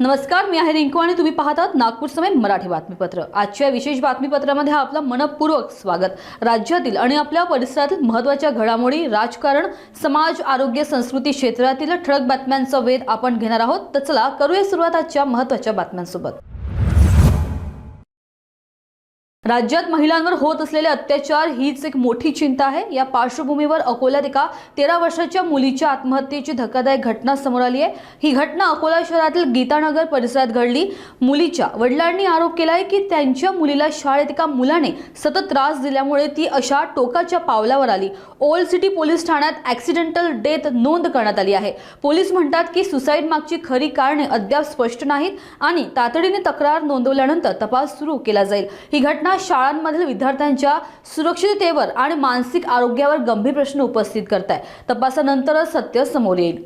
नमस्कार, मी आहे रिंकू आणि तुम्ही पाहतात नागपूर समय मराठी बातमीपत्र। आजच्या विशेष बातमीपत्रामध्ये आपलं मनपूर्वक स्वागत। राज्यातील आणि आपल्या परिसरातील महत्त्वाच्या घडामोडी, राजकारण, समाज, आरोग्य, संस्कृती क्षेत्रातील ठळक बातम्यांचा वेध आपण घेणार आहोत। तर चला करूया सुरुवात आजच्या महत्त्वाच्या बातम्यांसोबत। राज्यात महिलांवर होत असलेले अत्याचार हीच एक मोठी चिंता आहे। या पार्श्वभूमीवर अकोल्यात एका 13 वर्षाच्या मुलीच्या आत्महत्येची धक्कादायक घटना समोर आली आहे। ही घटना अकोला शहरातील गीतानगर परिसरात घडली। मुलीच्या वडिलांनी आरोप केलाय की त्यांच्या मुलीला शाळेत एका मुलाने सतत त्रास दिल्यामुळे ती अशा टोकाच्या पावलावर आली। ओल्ड सिटी पोलीस ठाण्यात ॲक्सिडेंटल डेथ नोंद करण्यात आली आहे। पोलीस म्हणतात की सुसाईड मागची खरी कारणे अद्याप स्पष्ट नाहीत आणि तातडीने तक्रार नोंदवल्यानंतर तपास सुरू केला जाईल। ही घटना शाळांमधील विद्यार्थ्यांच्या सुरक्षिततेवर आणि मानसिक आरोग्यावर गंभीर प्रश्न उपस्थित करत आहे। तपासानंतरच सत्य समोर येईल।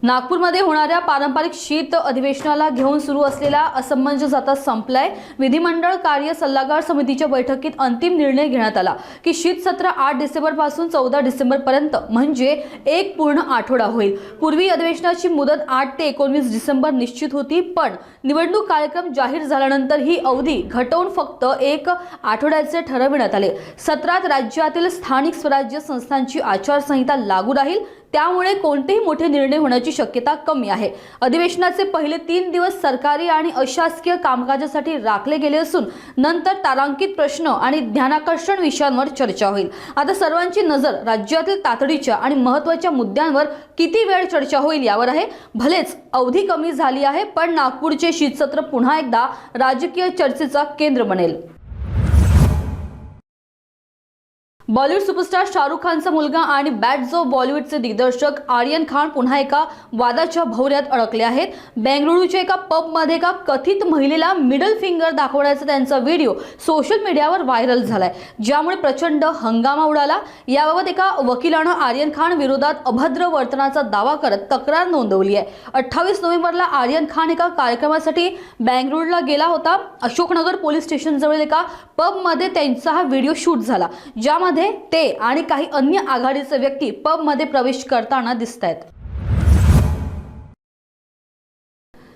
नागपूरमध्ये होणाऱ्या पारंपरिक शीत अधिवेशनाला घेऊन सुरू असलेला असमंजस आता संपलाय। विधिमंडळ कार्य सल्लागार समितीच्या बैठकीत अंतिम निर्णय घेण्यात आला की शीत सत्र 8 डिसेंबर पासून 14 डिसेंबर पर्यंत म्हणजे एक पूर्ण आठवडा होईल। पूर्वी अधिवेशनाची मुदत 8 ते 19 डिसेंबर निश्चित होती, पण निवडणूक कार्यक्रम जाहीर झाल्यानंतर ही अवधी घटवून फक्त एक आठवड्याचे ठरविण्यात आले। सत्रात राज्यातील स्थानिक स्वराज्य संस्थांची आचारसंहिता लागू राहील, त्यामुळे कोणतेही मोठे निर्णय होण्याची शक्यता कमी आहे। अधिवेशनाचे पहिले 3 दिवस सरकारी आणि अशासकीय कामकाजासाठी राखले गेले असून नंतर तारांकित प्रश्न आणि ध्यानाकर्षण विषयांवर चर्चा होईल। आता सर्वांची नजर राज्यातील तातडीच्या आणि महत्त्वाच्या मुद्द्यांवर किती वेळ चर्चा होईल यावर आहे। भलेच अवधी कमी झाली आहे, पण नागपूरचे शीतसत्र पुन्हा एकदा राजकीय चर्चेचा केंद्र बनेल। बॉलिवूड सुपरस्टार शाहरुख खानचा मुलगा आणि बॅड्स ऑफ बॉलिवूडचे दिग्दर्शक आर्यन खान पुन्हा एका वादाच्या भोवऱ्यात अडकले आहेत। बेंगळुरूच्या एका पबमध्ये एका कथित महिलेला मिडल फिंगर दाखवण्याचा त्यांचा व्हिडिओ सोशल मीडियावर व्हायरल झालाय, ज्यामुळे प्रचंड हंगामा उडाला। याबाबत एका वकिलानं आर्यन खान विरोधात अभद्र वर्तनाचा दावा करत तक्रार नोंदवली आहे। 28 नोव्हेंबरला आर्यन खान एका कार्यक्रमासाठी बेंगळुरूला गेला होता। अशोकनगर पोलीस स्टेशन जवळ एका पबमध्ये त्यांचा हा व्हिडिओ शूट झाला, ज्यामध्ये ते आणि काही अन्य आघाडीचे व्यक्ती पब मध्ये प्रवेश करताना दिसतायत।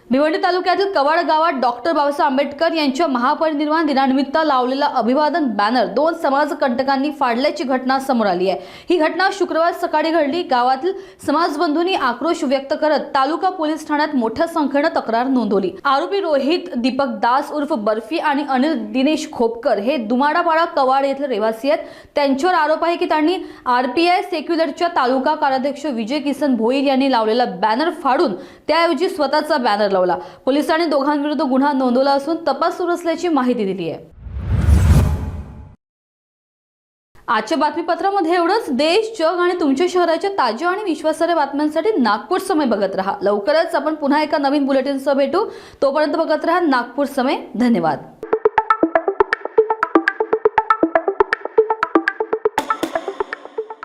भिवंडी तालुक्यातील कवाड गावात डॉक्टर बाबासाहेब आंबेडकर यांच्या महापरिनिर्वाण दिनानिमित्त लावलेला अभिवादन बॅनर 2 समाजकंटकांनी फाडल्याची घटना समोर आली आहे। ही घटना शुक्रवार सकाळी घडली। गावातील समाजबंधूंनी आक्रोश व्यक्त करत तालुका पोलीस ठाण्यात मोठ्या संख्येने तक्रार नोंदवली। आरोपी रोहित दीपक दास उर्फ बर्फी आणि अनिल दिनेश खोपकर हे दुमाडापाडा कवाड येथील रहिवासी आहेत। त्यांच्यावर आरोप आहे की त्यांनी आरपीआय सेक्युलरच्या तालुका कार्याध्यक्ष विजय किसन भोईर यांनी लावलेला बॅनर फाडून त्याऐवजी स्वतःचा बॅनर लावला। पोलिसांनी दोघांविरुद्ध गुन्हा नोंदवला असून तपास सुरू असल्याची माहिती दिली आहे। आजच्या बातमीपत्रामध्ये एवढंच। देश, जग आणि तुमच्या शहराच्या ताज्या आणि विश्वासार्ह बातम्यांसाठी नागपूर समय बघत रहा। लवकरच आपण पुन्हा एका नवीन बुलेटिनसह भेटू। तोपर्यंत बघत रहा नागपूर समय। धन्यवाद।